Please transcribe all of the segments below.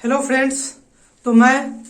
Hello friends, तो मैं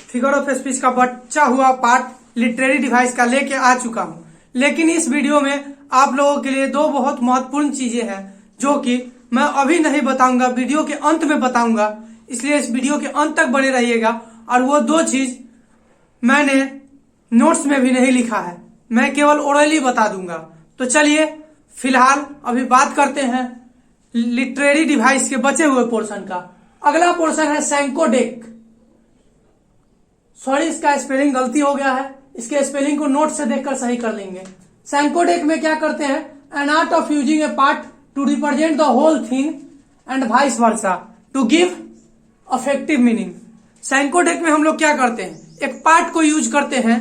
figure of speech का बचा हुआ पार्ट लिटरेरी डिवाइस का लेके आ चुका हूं। लेकिन इस वीडियो में आप लोगों के लिए दो बहुत महत्वपूर्ण चीजें हैं जो कि मैं अभी नहीं बताऊंगा, वीडियो के अंत में बताऊंगा। इसलिए इस वीडियो के अंत तक बने रहिएगा। और वो दो चीज मैंने नोट्स में भी नहीं लिखा है, मैं केवल ओरली बता दूंगा। तो चलिए फिलहाल अभी बात करते हैं लिटरेरी डिवाइस के बचे हुए पोर्शन का। अगला पोर्शन है सैंकोडेक। सॉरी, इसका स्पेलिंग गलती हो गया है, इसके स्पेलिंग को नोट से देखकर सही कर लेंगे। सैंकोडेक में क्या करते हैं? An art of using a part to represent the whole thing and vice versa to give affective meaning. Synecdoche में हम लोग क्या करते हैं? एक पार्ट को यूज करते हैं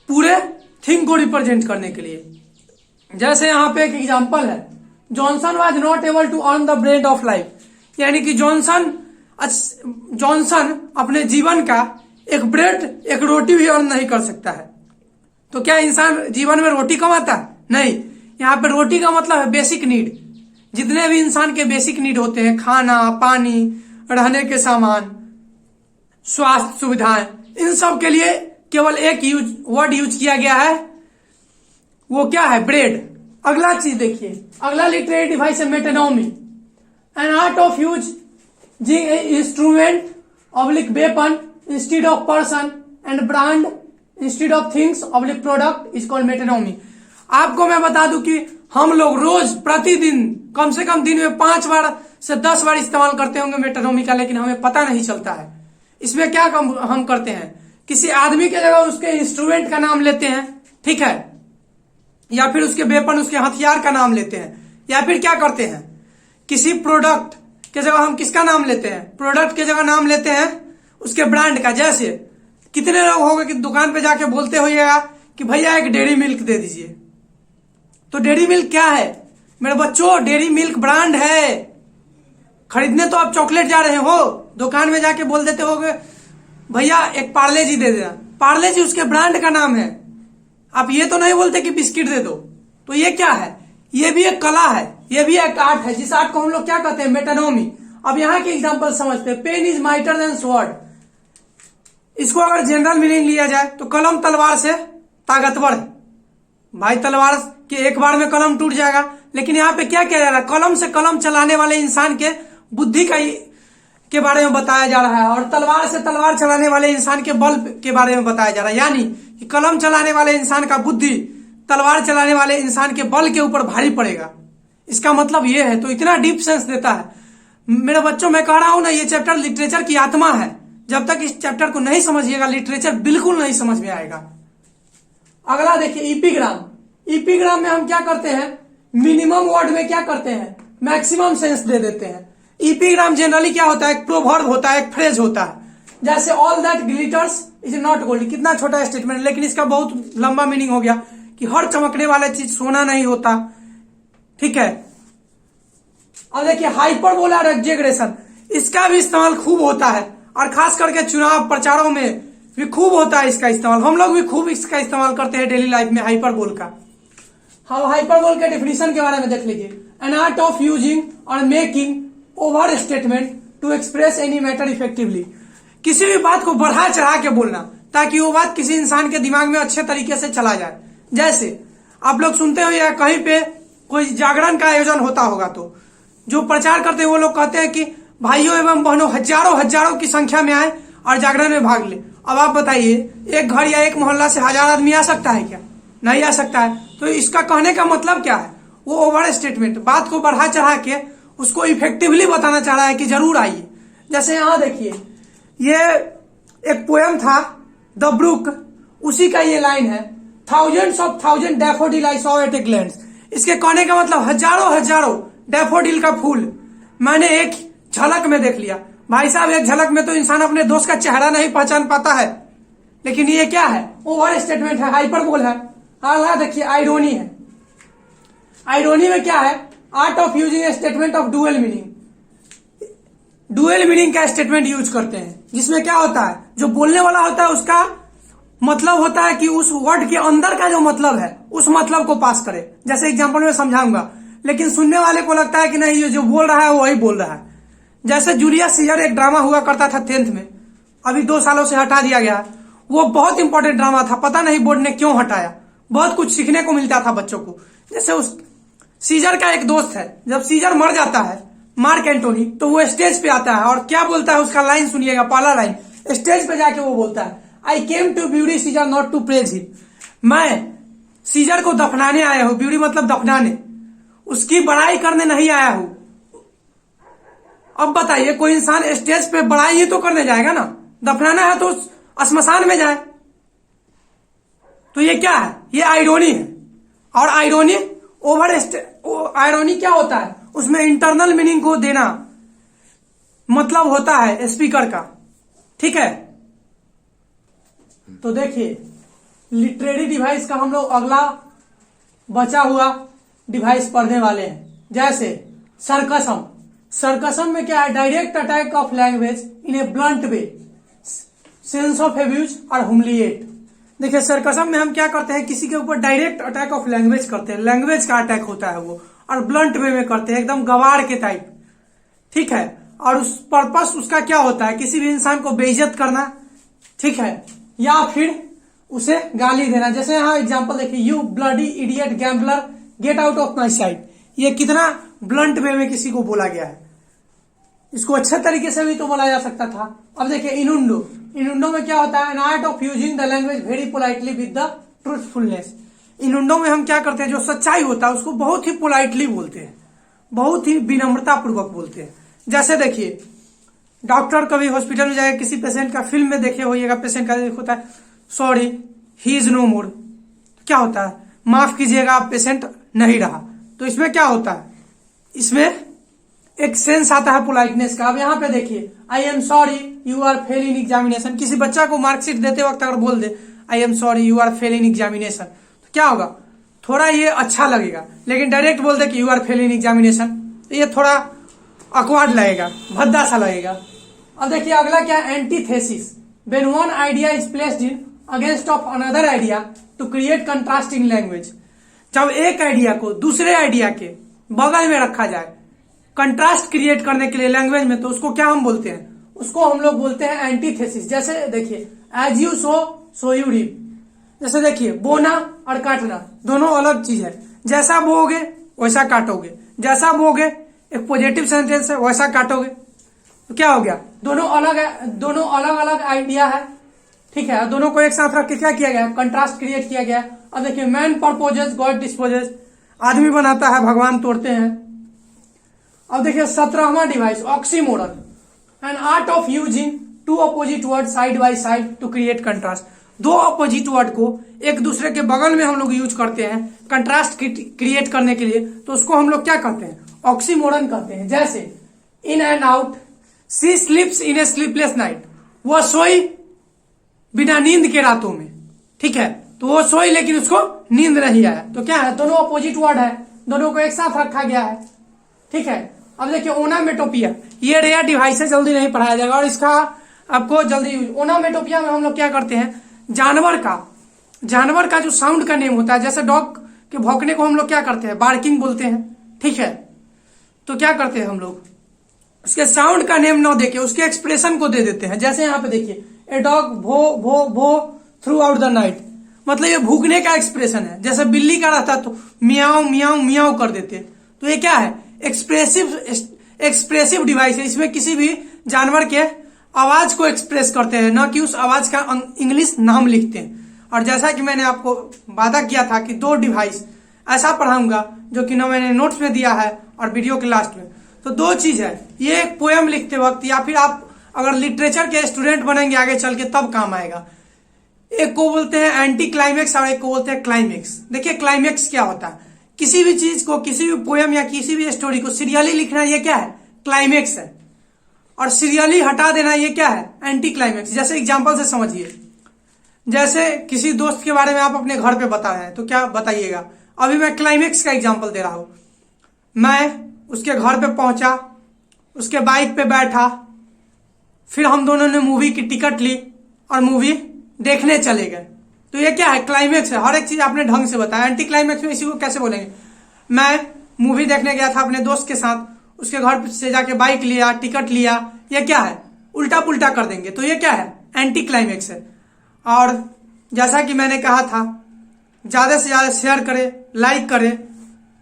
पूरे थिंग को रिप्रेजेंट करने के लिए। जैसे यहां पे एक एग्जांपल है, Johnson was not able to earn the bread of life, यानी कि जॉनसन अपने जीवन का एक ब्रेड, एक रोटी भी अर्न नहीं कर सकता है। तो क्या इंसान जीवन में रोटी कमाता है? नहीं। यहाँ पे रोटी का मतलब है बेसिक नीड। जितने भी इंसान के बेसिक नीड होते हैं, खाना, पानी, रहने के सामान, स्वास्थ्य सुविधाएं, इन सब के लिए केवल एक वर्ड यूज किया गया है, वो क्या है? ब्रेड। अगला चीज देखिए, अगला लिटरेरी डिवाइस है मेटोनॉमी। An art of using a instrument oblique weapon instead of person and brand instead of things oblique product is called metonymy। आपको मैं बता दूं कि हम लोग रोज प्रतिदिन कम से कम दिन में 5 बार से 10 बार इस्तेमाल करते होंगे मेटोनॉमी का, लेकिन हमें पता नहीं चलता है। इसमें क्या हम करते हैं? किसी आदमी के जगह उसके इंस्ट्रूमेंट का नाम लेते हैं, ठीक है, या फिर उसके वेपन, उसके हथियार का नाम लेते हैं, या फिर क्या करते हैं, किसी प्रोडक्ट के जगह हम किसका नाम लेते हैं? प्रोडक्ट के जगह नाम लेते हैं उसके ब्रांड का। जैसे कितने लोग होंगे कि दुकान पे जाके बोलते होइएगा कि भैया एक डेयरी मिल्क दे दीजिए। तो डेयरी मिल्क क्या है मेरे बच्चों? डेयरी मिल्क ब्रांड है। खरीदने तो आप चॉकलेट जा रहे हो, दुकान में जाके बोल देते होगे भैया एक पार्ले जी दे देना। पार्ले जी उसके ब्रांड का नाम है। आप ये तो नहीं बोलते कि बिस्किट दे दो। तो ये क्या है? ये भी एक कला है, ये भी एक आर्ट है, जिस आर्ट को हम लोग क्या कहते हैं? मेटोनॉमी। अब यहाँ के एग्जांपल समझते हैं। Pen is mightier than sword. इसको अगर जनरल मीनिंग लिया जाए तो कलम तलवार से ताकतवर है। भाई तलवार के एक बार में कलम टूट जाएगा, लेकिन यहाँ पे क्या किया जा रहा है? कलम से कलम चलाने वाले इंसान के बुद्धि के बारे में बताया जा रहा है, और तलवार से तलवार चलाने वाले इंसान के बल के बारे में बताया जा रहा है। यानी कि कलम चलाने वाले इंसान का बुद्धि तलवार चलाने वाले इंसान के बल के ऊपर भारी पड़ेगा। इसका मतलब ये है। तो इतना डीप सेंस देता है मेरे बच्चों। मैं कह रहा हूं ना, ये चैप्टर लिटरेचर की आत्मा है। जब तक इस चैप्टर को नहीं समझिएगा, लिटरेचर बिल्कुल नहीं समझ में आएगा। अगला देखिए, इपिग्राम। इपिग्राम में हम क्या करते हैं? मिनिमम वर्ड में क्या करते हैं? मैक्सिमम सेंस दे देते हैं। इपिग्राम जनरली क्या होता है? एक प्रोवर्ब होता है, एक फ्रेज होता है। जैसे all that glitters is not gold. कितना छोटा स्टेटमेंट, लेकिन इसका बहुत लंबा मीनिंग हो गया कि हर चमकने वाला चीज सोना नहीं होता, ठीक है। अब देखिए हाइपरबोला और एग्जेगरेशन, इसका भी इस्तेमाल खूब होता है, और खास करके चुनाव प्रचारों में भी खूब होता है इसका इस्तेमाल। हम लोग भी खूब इसका इस्तेमाल करते हैं डेली लाइफ में हाइपरबोल का। हाइपरबोल के डेफिनेशन के बारे में देख लीजिए। एन आर्ट ऑफ यूजिंग और making over statement to express any matter effectively. किसी भी बात को बढ़ा चढ़ा के बोलना ताकि वो बात किसी इंसान के दिमाग में अच्छे तरीके से चला जाए। जैसे आप लोग सुनते हो या कहीं पे कोई जागरण का आयोजन होता होगा, तो जो प्रचार करते हैं वो लोग कहते हैं कि भाइयों एवं बहनों हजारों की संख्या में आए और जागरण में भाग ले। अब आप बताइए, एक घर या एक मोहल्ला से 1000 आदमी आ सकता है क्या? नहीं आ सकता है। तो इसका कहने का मतलब क्या है? वो ओवर स्टेटमेंट, बात को बढ़ा चढ़ा के उसको इफेक्टिवली बताना चाह रहा है कि जरूर आइए। जैसे यहां देखिए, ये एक पोएम था द ब्रुक, उसी का ये लाइन है, thousands of thousand daffodil I saw at a glance. इसके कहने का मतलब हजारों डैफोडिल का फूल मैंने एक झलक में देख लिया। भाई साहब, एक झलक में तो इंसान अपने दोस्त का चेहरा नहीं पहचान पाता है, लेकिन ये क्या है? ओवर स्टेटमेंट है, हाइपरबोल है। अगला देखिए, आयरोनी है। आयरोनी में क्या है? Art of using A statement of dual meaning. Dual meaning का स्टेटमेंट यूज करते हैं, जिसमें क्या होता है? जो बोलने वाला होता है उसका मतलब होता है कि उस वर्ड के अंदर का जो मतलब है उस मतलब को पास करे। जैसे एग्जांपल में समझाऊंगा, लेकिन सुनने वाले को लगता है कि नहीं, ये जो बोल रहा है वही बोल रहा है। जैसे जूलियस सीजर एक ड्रामा हुआ करता था 10th में, अभी 2 सालों से हटा दिया गया। वो बहुत इंपॉर्टेंट ड्रामा था, पता नहीं बोर्ड ने क्यों हटाया। बहुत कुछ सीखने को मिलता था बच्चों को। जैसे उस सीजर का एक दोस्त है, जब सीजर मर जाता है मार्क एंटोनी, तो वो स्टेज पे आता है और क्या बोलता है, उसका लाइन सुनिएगा। पहला लाइन स्टेज पे जाके वो बोलता है, I came to bury Caesar not to praise him. मैं सीजर को दफनाने आया हूं, ब्यूटी मतलब दफनाने, उसकी बड़ाई करने नहीं आया हूं। अब बताइए, कोई इंसान स्टेज पे बड़ाई ही तो करने जाएगा ना, दफनाना है तो श्मशान में जाए। तो ये क्या है, ये आयरोनी है। और आयरोनी आयरोनी क्या होता है, उसमें इंटरनल मीनिंग को देना मतलब होता है स्पीकर का, ठीक है। तो देखिए, लिटरेरी डिवाइस का हम लोग अगला बचा हुआ डिवाइस पढ़ने वाले हैं। जैसे सरकसम। सरकसम में क्या है, direct attack of language in A blunt way, sense of abuse और ह्यूमिलिएट। देखिए, सरकसम में हम क्या करते हैं, किसी के ऊपर डायरेक्ट अटैक ऑफ लैंग्वेज करते हैं, लैंग्वेज का अटैक होता है वो, और ब्लंट वे में करते हैं, एकदम गवार के टाइप, ठीक है। और उस पर्पस उसका क्या होता है, किसी भी इंसान को बेइज्जत करना, ठीक है, या फिर उसे गाली देना। जैसे यहां एग्जांपल देखिए, you bloody idiot gambler get out of my site. ये कितना ब्लंट वे में किसी को बोला गया है। इसको अच्छे तरीके से भी तो बोला जा सकता था। अब देखिए इनुंडो। इनुंडो में क्या होता है, an art of using the language very politely with the truthfulness. Innuendo में हम क्या करते हैं, जो सच्चाई होता है उसको बहुत ही पोलाइटली बोलते हैं, बहुत ही विनम्रता पूर्वक बोलते हैं। जैसे देखिए, डॉक्टर कभी हॉस्पिटल में जाए, किसी पेशेंट का फिल्म में देखे होइएगा, पेशेंट का होता है सॉरी ही इज नो मोर, क्या होता है, माफ कीजिएगा पेशेंट नहीं रहा। तो इसमें क्या होता है, इसमें एक सेंस आता है पोलाइटनेस का। अब यहाँ पे देखिए, I am sorry you are fail in examination. किसी बच्चा को मार्कशीट देते वक्त अगर बोल दे I am sorry you are fail in examination, तो क्या होगा, थोड़ा ये अच्छा लगेगा। लेकिन डायरेक्ट बोल दे कि you are fail in examination, तो ये थोड़ा अकवर्ड लगेगा, भद्दा सा लगेगा। अब देखिए अगला क्या है, antithesis. When one idea is placed in against of another idea to create contrast in language. जब एक आइडिया को दूसरे आइडिया के बगल में रखा जाए कंट्रास्ट क्रिएट करने के लिए लैंग्वेज में, तो उसको क्या हम बोलते हैं, उसको हम लोग बोलते हैं एंटीथेसिस। जैसे देखिए, as you sow you reap. जैसे देखिए, बोना और काटना दोनों अलग चीज है। जैसा बोओगे वैसा काटोगे, जैसा बोओगे एक पॉजिटिव सेंटेंस है वैसा काटोगे, तो क्या हो गया, दोनों अलग अलग आइडिया है, ठीक है। दोनों को एक साथ रख के क्या किया गया, कंट्रास्ट क्रिएट किया गया। अब देखिए, मैन प्रपोजेस गॉड डिस्पोजेस। आदमी बनाता है भगवान तोड़ते हैं। अब देखिए 17वां device, oxymoron, an art of using two opposite word side by side to create contrast. दो अपोजिट वर्ड को एक दूसरे के बगल में हम लोग यूज करते हैं कंट्रास्ट क्रिएट करने के लिए, तो उसको हम लोग क्या कहते हैं, ऑक्सीमोरन कहते हैं। जैसे in and out, she sleeps in a sleepless night. वह सोई बिना नींद के रातों में, ठीक है। तो वो सोई लेकिन उसको नींद नहीं आया, तो क्या है, दोनों अपोजिट वर्ड है, दोनों को एक साथ रखा गया है, ठीक है। अब देखिए ओनामेटोपिया, ये रेयर डिवाइस है, जल्दी नहीं पढ़ाया जाएगा और इसका आपको जल्दी। ओनामेटोपिया में हम लोग क्या करते हैं, जानवर का जो साउंड का नेम होता है, जैसे डॉग के भौंकने को हम लोग क्या करते हैं, बार्किंग बोलते हैं, ठीक है। तो क्या करते हैं हम लोग, उसके साउंड का नेम न देके उसके एक्सप्रेशन को दे देते हैं। जैसे यहाँ पे देखिए, ए डॉग भो भो भो थ्रू आउट द नाइट, मतलब ये भूखने का एक्सप्रेशन है। जैसे बिल्ली का रहता तो मियाओ मियाओ मियाओ कर देते, तो ये क्या है, एक्सप्रेसिव डिवाइस है। इसमें किसी भी जानवर के आवाज को एक्सप्रेस करते हैं, न कि उस आवाज का इंग्लिश नाम लिखते हैं। और जैसा कि मैंने आपको वादा किया था कि 2 डिवाइस ऐसा पढ़ाऊंगा जो कि मैंने नोट्स में दिया है और वीडियो के लास्ट में। तो 2 चीज है, ये एक पोएम लिखते वक्त या फिर आप अगर लिटरेचर के स्टूडेंट बनेंगे आगे चल के तब काम आएगा। एक को बोलते हैं एंटी क्लाइमेक्स और एक को बोलते हैं क्लाइमेक्स। देखिए क्लाइमेक्स क्या होता है, किसी भी चीज को, किसी भी पोएम या किसी भी स्टोरी को सीरियली लिखना, ये क्या है, क्लाइमेक्स है। और सीरियली हटा देना, ये क्या है, एंटी क्लाइमेक्स। जैसे एग्जांपल से समझिए, जैसे किसी दोस्त के बारे में आप अपने घर पे बता रहे हैं, तो क्या बताइएगा, अभी मैं क्लाइमेक्स का एग्जांपल दे रहा हूं। मैं उसके घर पे पहुंचा, उसके बाइक पे बैठा, फिर हम दोनों ने मूवी की टिकट ली और मूवी देखने चले गए, तो ये क्या है, क्लाइमेक्स है। हर एक चीज आपने ढंग से बताया। एंटी क्लाइमेक्स में इसी को कैसे बोलेंगे, मैं मूवी देखने गया था अपने दोस्त के साथ, उसके घर से जाके बाइक लिया, टिकट लिया, ये क्या है, उल्टा पुल्टा कर देंगे। तो ये क्या है, एंटी क्लाइमेक्स है। और जैसा कि मैंने कहा था, ज्यादा से ज्यादा शेयर करें, लाइक करें,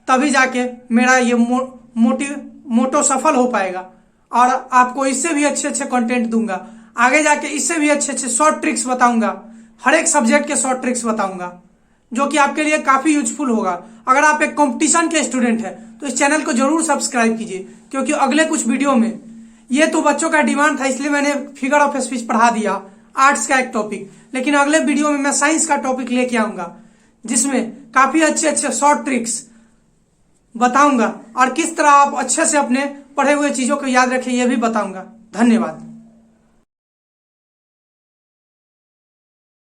तभी जाके मेरा ये मोटो सफल हो पाएगा। और आपको इससे भी अच्छे अच्छे कंटेंट दूंगा, आगे जाके इससे भी अच्छे अच्छे शॉर्ट ट्रिक्स बताऊंगा, हर एक सब्जेक्ट के शॉर्ट ट्रिक्स बताऊंगा, जो कि आपके लिए काफी यूजफुल होगा। अगर आप एक कंपटीशन के स्टूडेंट है तो इस चैनल को जरूर सब्सक्राइब कीजिए, क्योंकि अगले कुछ वीडियो में, ये तो बच्चों का डिमांड था इसलिए मैंने फिगर ऑफ स्पीच पढ़ा दिया, आर्ट्स का एक टॉपिक, लेकिन अगले वीडियो में मैं साइंस का टॉपिक लेके आऊंगा, जिसमें काफी अच्छे अच्छे शॉर्ट ट्रिक्स बताऊंगा और किस तरह आप अच्छे से अपने पढ़े हुए चीजों को याद रखें, यह भी बताऊंगा। धन्यवाद।